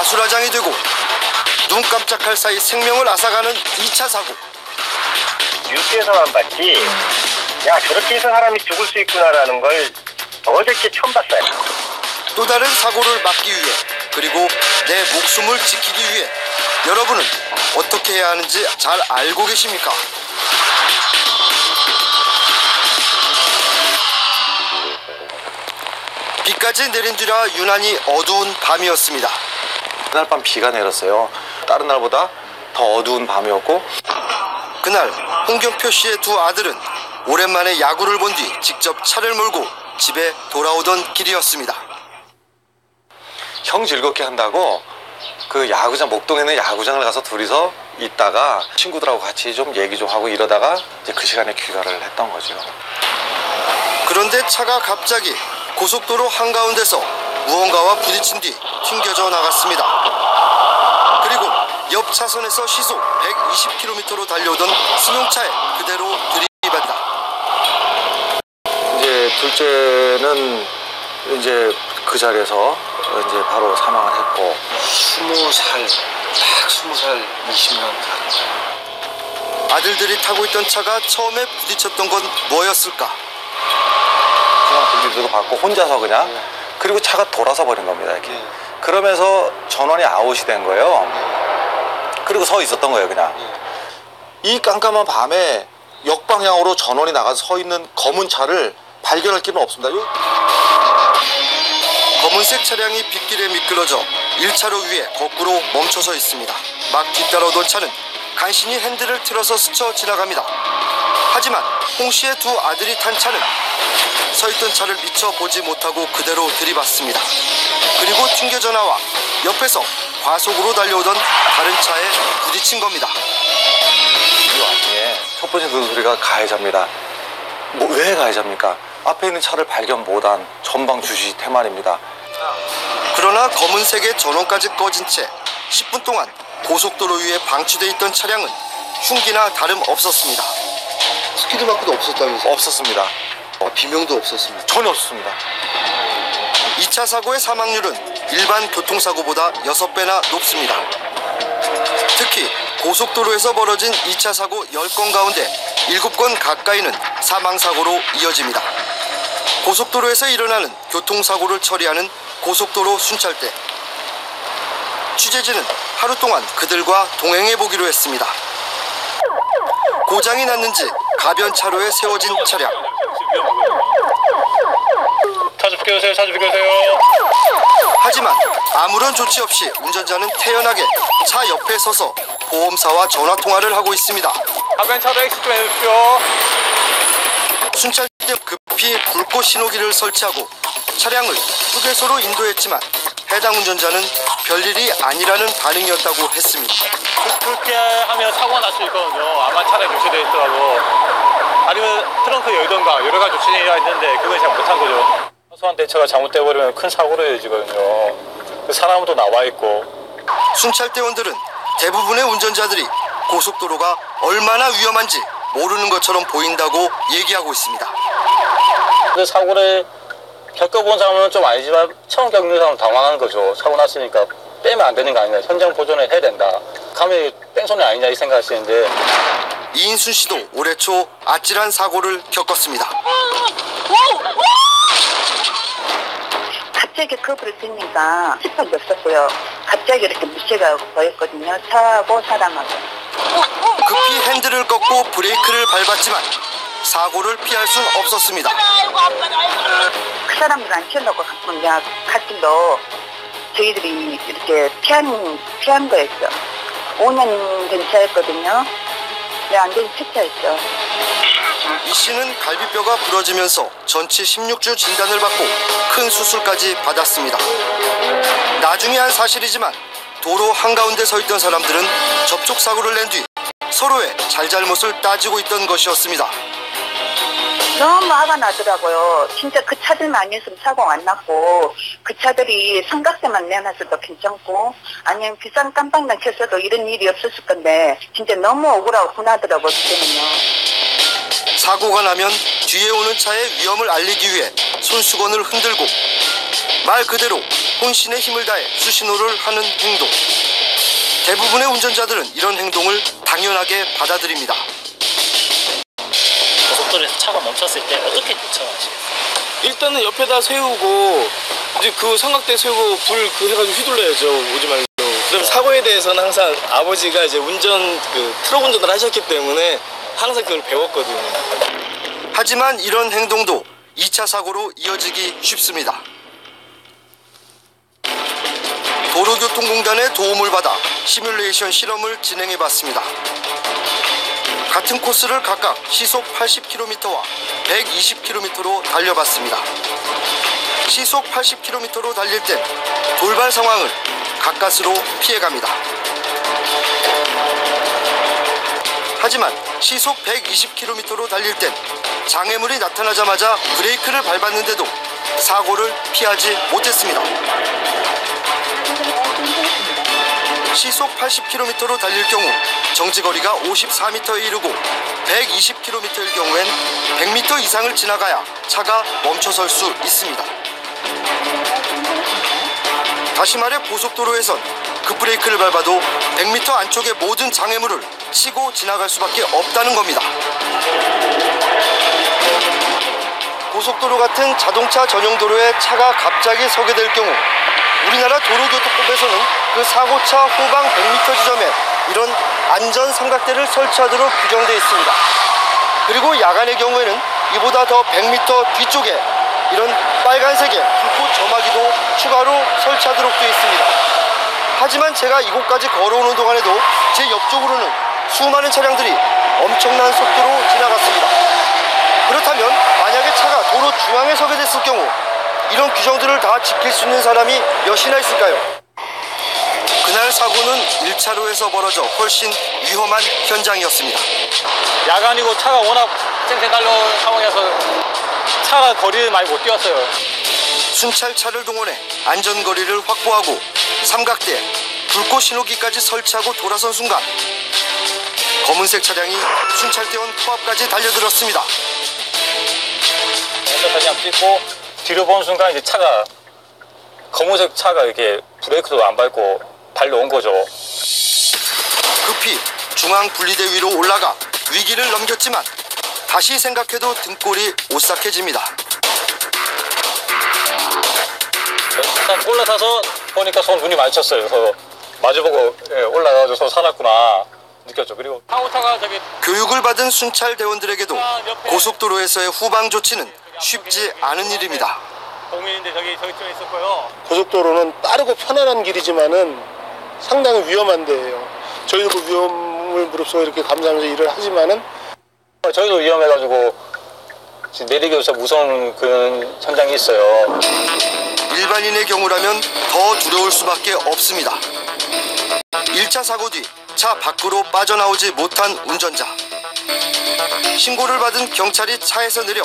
아수라장이 되고 눈 깜짝할 사이 생명을 앗아가는 2차 사고. 뉴스에서만 봤지 야 저렇게 해서 사람이 죽을 수 있구나라는 걸 어저께 처음 봤어요. 또 다른 사고를 막기 위해 그리고 내 목숨을 지키기 위해 여러분은 어떻게 해야 하는지 잘 알고 계십니까? 비까지 내린 뒤라 유난히 어두운 밤이었습니다. 그날 밤 비가 내렸어요. 다른 날보다 더 어두운 밤이었고, 그날 홍경표 씨의 두 아들은 오랜만에 야구를 본 뒤 직접 차를 몰고 집에 돌아오던 길이었습니다. 형 즐겁게 한다고 그 야구장, 목동에 있는 야구장을 가서 둘이서 있다가 친구들하고 같이 좀 얘기 좀 하고 이러다가 이제 그 시간에 귀가를 했던 거죠. 그런데 차가 갑자기 고속도로 한가운데서 무언가와 부딪힌 뒤 튕겨져 나갔습니다. 그리고 옆 차선에서 시속 120km로 달려오던 승용차에 그대로 들이받다. 이제 둘째는 이제 그 자리에서 이제 바로 사망을 했고, 20살, 딱 20살, 20년. 아들들이 타고 있던 차가 처음에 부딪혔던 건 뭐였을까? 중앙분리도 받고 혼자서 그냥, 그리고 차가 돌아서 버린 겁니다, 이렇게. 그러면서 전원이 아웃이 된 거예요. 그리고 서 있었던 거예요, 그냥. 이 깜깜한 밤에 역방향으로 전원이 나가서 서 있는 검은 차를 발견할 길은 없습니다. 검은색 차량이 빗길에 미끄러져 1차로 위에 거꾸로 멈춰서 있습니다. 막 뒤따라오던 차는 간신히 핸들을 틀어서 스쳐 지나갑니다. 하지만 홍 씨의 두 아들이 탄 차는 서 있던 차를 미처 보지 못하고 그대로 들이받습니다. 그리고 튕겨져 나와 옆에서 과속으로 달려오던 다른 차에 부딪힌 겁니다. 이 와중에 첫 번째 그 소리가 가해자입니다. 왜 가해자입니까? 앞에 있는 차를 발견 못한 전방 주시 태만입니다. 그러나 검은색의 전원까지 꺼진 채 10분 동안 고속도로 위에 방치돼 있던 차량은 흉기나 다름없었습니다. 스피드 마크도 없었다면서요? 없었습니다. 비명도 없었습니다. 전혀 없습니다. 2차 사고의 사망률은 일반 교통사고보다 6배나 높습니다. 특히 고속도로에서 벌어진 2차 사고 10건 가운데 7건 가까이는 사망사고로 이어집니다. 고속도로에서 일어나는 교통사고를 처리하는 고속도로 순찰대. 취재진은 하루 동안 그들과 동행해보기로 했습니다. 고장이 났는지 가변 차로에 세워진 차량. 차주 비켜주세요. 차주 비켜주세요. 하지만 아무런 조치 없이 운전자는 태연하게 차 옆에 서서 보험사와 전화통화를 하고 있습니다. 가변 차로 엑스 좀 해주십시오. 순찰대 급히 불꽃 신호기를 설치하고 차량을 휴게소로 인도했지만 해당 운전자는 별일이 아니라는 반응이었다고 했습니다. 그렇게 하면 사고가 날 수 있거든요. 아마 차량에 노출되어 있더라고. 아니면 트렁크 열던가 여러 가지 조치가 있는데 그건 잘 못한 거죠. 사소한 대처가 잘못돼버리면 큰 사고를 이어지거든요. 사람도 나와 있고. 순찰대원들은 대부분의 운전자들이 고속도로가 얼마나 위험한지 모르는 것처럼 보인다고 얘기하고 있습니다. 그 사고를 겪어본 사람은 좀 아니지만 처음 겪는 사람은 당황한 거죠. 사고 났으니까 빼면 안 되는 거 아니냐. 현장 보존을 해야 된다. 감히 뺑소니 아니냐 이 생각하시는데. 이인순 씨도 올해 초 아찔한 사고를 겪었습니다. 갑자기 겁을 드니까 실속이 없었고요. 갑자기 이렇게 무쇠가 보였거든요. 차하고 사람하고. 급히 핸들을 꺾고 브레이크를 밟았지만 사고를 피할 순 없었습니다. 그 사람들 안 치려고 그냥 갓길로 저희들이 이렇게 피한 거였죠. 5년 된 차였거든요. 네, 안 된 뒷차였죠. 이 씨는 갈비뼈가 부러지면서 전치 16주 진단을 받고 큰 수술까지 받았습니다. 나중에 한 사실이지만 도로 한가운데 서 있던 사람들은 접촉사고를 낸 뒤 서로의 잘잘못을 따지고 있던 것이었습니다. 너무 화가 나더라고요. 진짜 그 차들만 아니었으면 사고가 안 났고 그 차들이 삼각대만 내놨어도 괜찮고 아니면 비싼 깜빡만 켰어도 이런 일이 없었을 건데 진짜 너무 억울하고 분하더라고요. 그때는요. 사고가 나면 뒤에 오는 차의 위험을 알리기 위해 손수건을 흔들고 말 그대로 혼신의 힘을 다해 수신호를 하는 행동. 대부분의 운전자들은 이런 행동을 당연하게 받아들입니다. 고속도로에서 차가 멈췄을 때 어떻게 대처하시겠어요? 일단은 옆에다 세우고 이제 그 삼각대 세우고 불 그 해가지고 휘둘러야죠. 오지 말고. 그다음에 사고에 대해서는 항상 아버지가 이제 트럭 운전을 하셨기 때문에 항상 그걸 배웠거든요. 하지만 이런 행동도 2차 사고로 이어지기 쉽습니다. 도로교통공단의 도움을 받아 시뮬레이션 실험을 진행해봤습니다. 같은 코스를 각각 시속 80km와 120km로 달려봤습니다. 시속 80km로 달릴 땐 돌발 상황을 가까스로 피해갑니다. 하지만 시속 120km로 달릴 땐 장애물이 나타나자마자 브레이크를 밟았는데도 사고를 피하지 못했습니다. 시속 80km로 달릴 경우 정지거리가 54m에 이르고 120km일 경우엔 100m 이상을 지나가야 차가 멈춰설 수 있습니다. 다시 말해 고속도로에선 급브레이크를 밟아도 100m 안쪽의 모든 장애물을 치고 지나갈 수밖에 없다는 겁니다. 고속도로 같은 자동차 전용 도로에 차가 갑자기 서게 될 경우 우리나라 도로교통법에서는 그 사고차 후방 100m 지점에 이런 안전 삼각대를 설치하도록 규정되어 있습니다. 그리고 야간의 경우에는 이보다 더 100m 뒤쪽에 이런 빨간색의 불꽃 점화기도 추가로 설치하도록 되어 있습니다. 하지만 제가 이곳까지 걸어오는 동안에도 제 옆쪽으로는 수많은 차량들이 엄청난 속도로 지나갔습니다. 그렇다면 만약에 차가 도로 중앙에 서게 됐을 경우 이런 규정들을 다 지킬 수 있는 사람이 몇이나 있을까요? 그날 사고는 1차로에서 벌어져 훨씬 위험한 현장이었습니다. 야간이고 차가 워낙 쌩쌩 달려온 상황이어서 차가 거리를 많이 못 뛰었어요. 순찰차를 동원해 안전거리를 확보하고 삼각대, 불꽃 신호기까지 설치하고 돌아선 순간 검은색 차량이 순찰대원 코앞까지 달려들었습니다. 그냥 찍고 뒤로 보는 순간 이제 차가 검은색 차가 이렇게 브레이크도 안 밟고 달려온 거죠. 급히 중앙 분리대 위로 올라가 위기를 넘겼지만 다시 생각해도 등골이 오싹해집니다. 일단 올라타서 보니까 손 눈이 마주쳤어요. 그래서 마주보고 올라가서 손 살았구나 느꼈죠. 그리고 사고차가 저기 교육을 받은 순찰 대원들에게도 고속도로에서의 후방 조치는 쉽지 않은 일입니다. 동민인데 저기쯤에 있었고요. 고속도로는 빠르고 편안한 길이지만은 상당히 위험한 데예요. 저희도 그 위험을 무릅쓰고 이렇게 감수하면서 일을 하지만은 저희도 위험해가지고 지금 내리기로서 무서운 그런 현장이 있어요. 일반인의 경우라면 더 두려울 수밖에 없습니다. 1차 사고 뒤 차 밖으로 빠져나오지 못한 운전자. 신고를 받은 경찰이 차에서 내려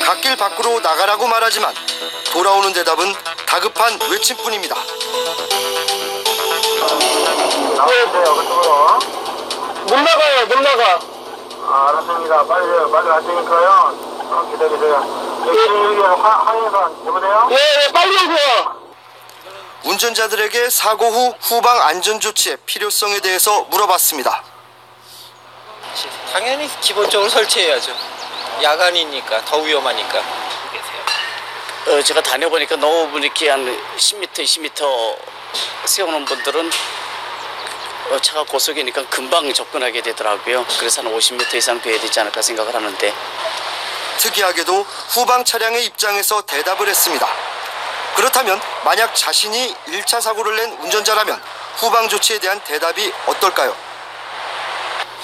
갓길 밖으로 나가라고 말하지만 돌아오는 대답은 다급한 외침뿐입니다. 나오세요, 그쪽으로. 못 나가요, 못 나가. 알았습니다. 빨리 갈 테니까요. 기다리세요. 여기 항해선, 여보세요? 예, 빨리 오세요. 운전자들에게 사고 후 후방 안전조치의 필요성에 대해서 물어봤습니다. 당연히 기본적으로 설치해야죠. 야간이니까 더 위험하니까. 제가 다녀보니까 너무 이렇게 한 10m, 20m 세우는 분들은 차가 고속이니까 금방 접근하게 되더라고요. 그래서 한 50m 이상 돼야 되지 않을까 생각을 하는데 특이하게도 후방 차량의 입장에서 대답을 했습니다. 그렇다면 만약 자신이 1차 사고를 낸 운전자라면 후방 조치에 대한 대답이 어떨까요?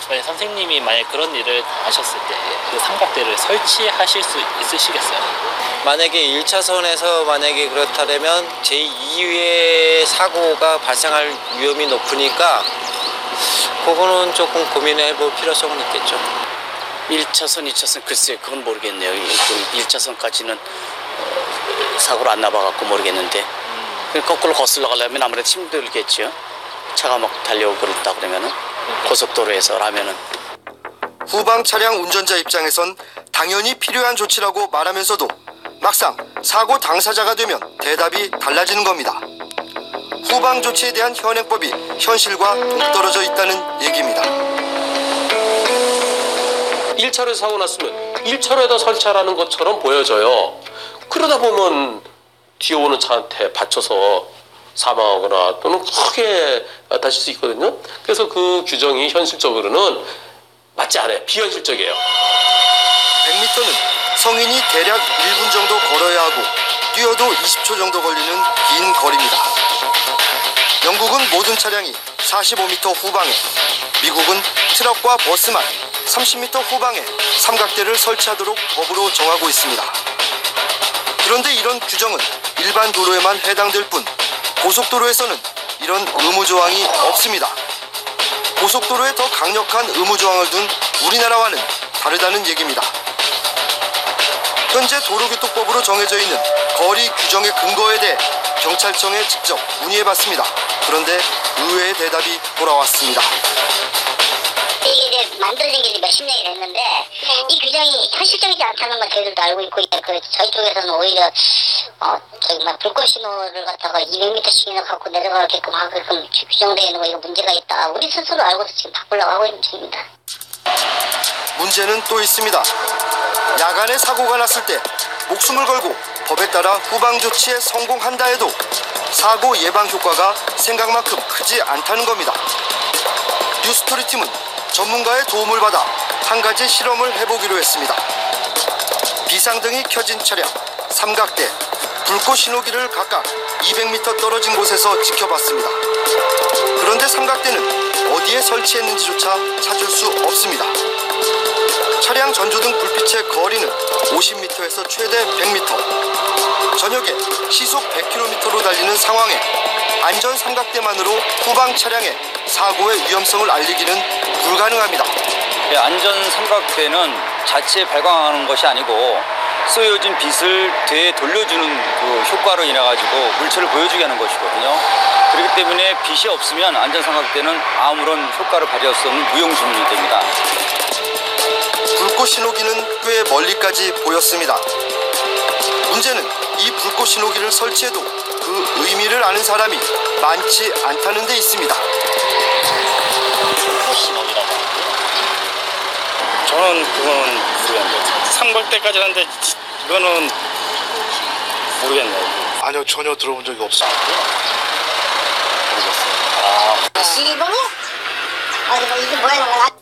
만약 선생님이 만약 그런 일을 하셨을 때 그 삼각대를 설치하실 수 있으시겠어요? 만약에 1차선에서 만약에 그렇다면 제2의 사고가 발생할 위험이 높으니까 그거는 조금 고민해 볼 필요성은 있겠죠. 1차선, 2차선 글쎄 그건 모르겠네요. 1차선까지는 사고를 안 나봐갖고 모르겠는데 거꾸로 거슬러 가려면 아무래도 힘들겠죠. 차가 막 달려오고 그랬다 그러면은 고속도로에서라면은 후방 차량 운전자 입장에선 당연히 필요한 조치라고 말하면서도 막상 사고 당사자가 되면 대답이 달라지는 겁니다. 후방 조치에 대한 현행법이 현실과 동떨어져 있다는 얘기입니다. 1차로에서 사고 났으면 1차로에다 설치하라는 것처럼 보여져요. 그러다 보면 뒤에 오는 차한테 받쳐서 사망하거나 또는 크게 다칠 수 있거든요. 그래서 그 규정이 현실적으로는 맞지 않아요. 비현실적이에요. 100m는 성인이 대략 1분 정도 걸어야 하고 뛰어도 20초 정도 걸리는 긴 거리입니다. 영국은 모든 차량이 45m 후방에, 미국은 트럭과 버스만 30m 후방에 삼각대를 설치하도록 법으로 정하고 있습니다. 그런데 이런 규정은 일반 도로에만 해당될 뿐 고속도로에서는 이런 의무조항이 없습니다. 고속도로에 더 강력한 의무조항을 둔 우리나라와는 다르다는 얘기입니다. 현재 도로교통법으로 정해져 있는 거리 규정의 근거에 대해 경찰청에 직접 문의해봤습니다. 그런데 의외의 대답이 돌아왔습니다. 이게 이제 만들어진 게 몇십 년이 됐는데 이 규정이 현실적이지 않다는 건 저희들도 알고 있고 저희 쪽에서는 오히려 저기 불꽃 신호를 갖다가 200m씩이나 갖고 내려가게끔 하게끔 규정되어 있는 거 이거 문제가 있다. 우리 스스로 알고서 지금 바꾸려고 하고 있는 중입니다. 문제는 또 있습니다. 야간에 사고가 났을 때 목숨을 걸고 법에 따라 후방 조치에 성공한다 해도 사고 예방 효과가 생각만큼 크지 않다는 겁니다. 뉴스토리 팀은 전문가의 도움을 받아 한 가지 실험을 해보기로 했습니다. 비상등이 켜진 차량, 삼각대, 불꽃 신호기를 각각 200m 떨어진 곳에서 지켜봤습니다. 그런데 삼각대는 어디에 설치했는지조차 찾을 수 없습니다. 차량 전조등 불빛의 거리는 50m에서 최대 100m. 저녁에 시속 100km로 달리는 상황에 안전 삼각대만으로 후방 차량의 사고의 위험성을 알리기는 불가능합니다. 안전 삼각대는 자체 발광하는 것이 아니고 쏘여진 빛을 되돌려주는 그 효과로 인해 가지고 물체를 보여주게 하는 것이거든요. 그렇기 때문에 빛이 없으면 안전 삼각대는 아무런 효과를 발휘할 수 없는 무용지물이 됩니다. 불꽃 신호기는 꽤 멀리까지 보였습니다. 문제는 이 불꽃 신호기를 설치해도 그 의미를 아는 사람이 많지 않다는 데 있습니다. 불꽃 신호기라고. 저는 그거는 모르겠는데 삼각대까지 하는데 이거는 모르겠네요. 아니요, 전혀 들어본 적이 없습니다. 시범이? 이게 뭐야 이거?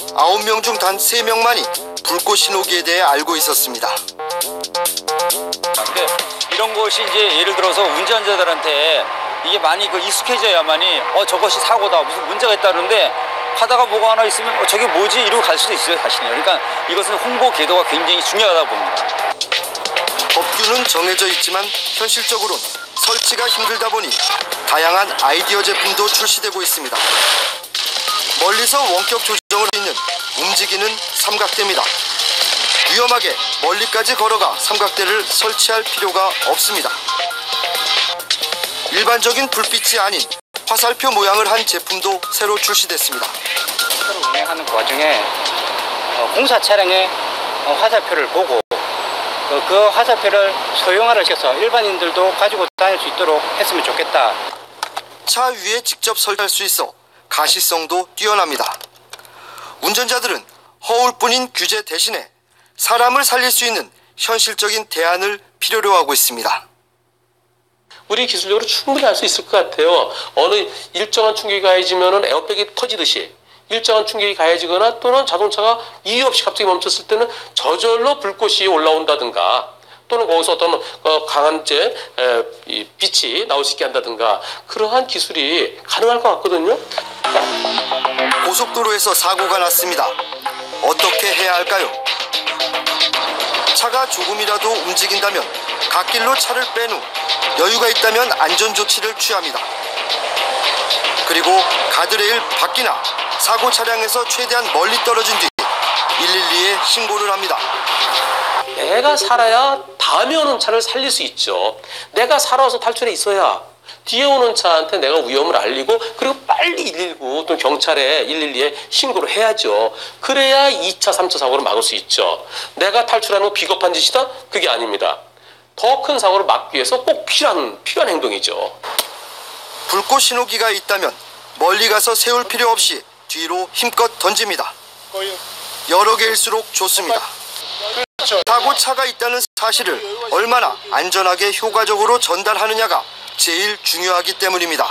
9명 중 단 3명만이 불꽃 신호기에 대해 알고 있었습니다. 이런 것이 이제 예를 들어서 운전자들한테 이게 많이 익숙해져야만이 저것이 사고다 무슨 문제가 있다는데 하다가 뭐가 하나 있으면 저게 뭐지 이러고 갈 수도 있어요 사실은. 그러니까 이것은 홍보 궤도가 굉장히 중요하다 봅니다. 법규는 정해져 있지만 현실적으로는 설치가 힘들다 보니 다양한 아이디어 제품도 출시되고 있습니다. 멀리서 원격 조정을 있는 움직이는 삼각대입니다. 위험하게 멀리까지 걸어가 삼각대를 설치할 필요가 없습니다. 일반적인 불빛이 아닌 화살표 모양을 한 제품도 새로 출시됐습니다. 운행하는 과정에 공사 차량의 화살표를 보고 그 화살표를 소형화를 시켜서 일반인들도 가지고 다닐 수 있도록 했으면 좋겠다. 차 위에 직접 설치할 수 있어 가시성도 뛰어납니다. 운전자들은 허울뿐인 규제 대신에 사람을 살릴 수 있는 현실적인 대안을 필요로 하고 있습니다. 우리 기술력으로 충분히 할 수 있을 것 같아요. 어느 일정한 충격이 가해지면 에어백이 터지듯이 일정한 충격이 가해지거나 또는 자동차가 이유 없이 갑자기 멈췄을 때는 저절로 불꽃이 올라온다든가 또는 거기서 어떤 강한 빛이 나올 수 있게 한다든가 그러한 기술이 가능할 것 같거든요. 고속도로에서 사고가 났습니다. 어떻게 해야 할까요? 차가 조금이라도 움직인다면 갓길로 차를 뺀 후 여유가 있다면 안전조치를 취합니다. 그리고 가드레일 밖이나 사고 차량에서 최대한 멀리 떨어진 뒤 112에 신고를 합니다. 내가 살아야 다음에 오는 차를 살릴 수 있죠. 내가 살아서 탈출해 있어야 뒤에 오는 차한테 내가 위험을 알리고 그리고 빨리 119 또는 경찰에 112에 신고를 해야죠. 그래야 2차, 3차 사고를 막을 수 있죠. 내가 탈출하는 거 비겁한 짓이다? 그게 아닙니다. 더 큰 사고를 막기 위해서 꼭 필요한 행동이죠. 불꽃 신호기가 있다면 멀리 가서 세울 필요 없이 뒤로 힘껏 던집니다. 여러 개일수록 좋습니다. 사고 차가 있다는 사실을 얼마나 안전하게 효과적으로 전달하느냐가 제일 중요하기 때문입니다.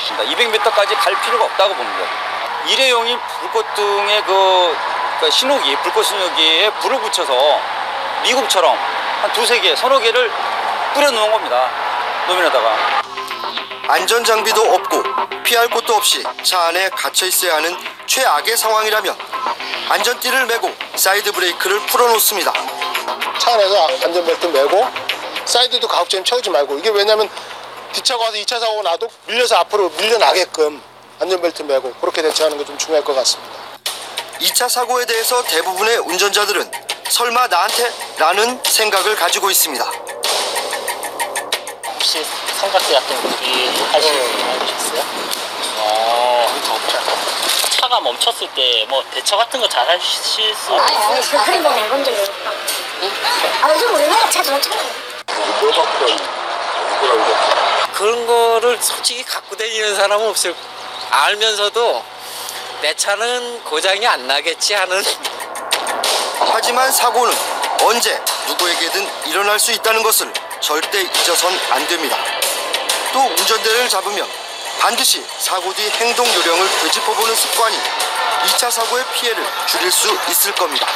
200m까지 갈 필요가 없다고 봅니다. 일회용인 불꽃등의 신호기, 불꽃 신호기에 불을 붙여서 미국처럼 한 두세 개, 서너 개를 뿌려 놓은 겁니다. 노면에다가. 안전장비도 없고 피할 곳도 없이 차 안에 갇혀 있어야 하는 최악의 상황이라면 안전띠를 메고 사이드 브레이크를 풀어놓습니다. 차 안에서 안전벨트 메고 사이드도 가급적이면 채우지 말고, 이게 왜냐면 뒷차가 와서 2차 사고가 나도 밀려서 앞으로 밀려나게끔 안전벨트 메고 그렇게 대처하는 게 좀 중요할 것 같습니다. 2차 사고에 대해서 대부분의 운전자들은 설마 나한테? 라는 생각을 가지고 있습니다. 혹시 삼각대 같은 거 해보셨어요? 차가 멈췄을 때 뭐 대처 같은 거 잘 하실 수 있어요? 아니, 그런 건 해본 적이 없다. 요즘 우리나라 차 좋잖아. 그런 거를 솔직히 갖고 다니는 사람은 없을, 알면서도 내 차는 고장이 안 나겠지 하는. 하지만 사고는 언제 누구에게든 일어날 수 있다는 것을 절대 잊어선 안 됩니다. 또 운전대를 잡으면 반드시 사고 뒤 행동 요령을 되짚어보는 습관이 2차 사고의 피해를 줄일 수 있을 겁니다.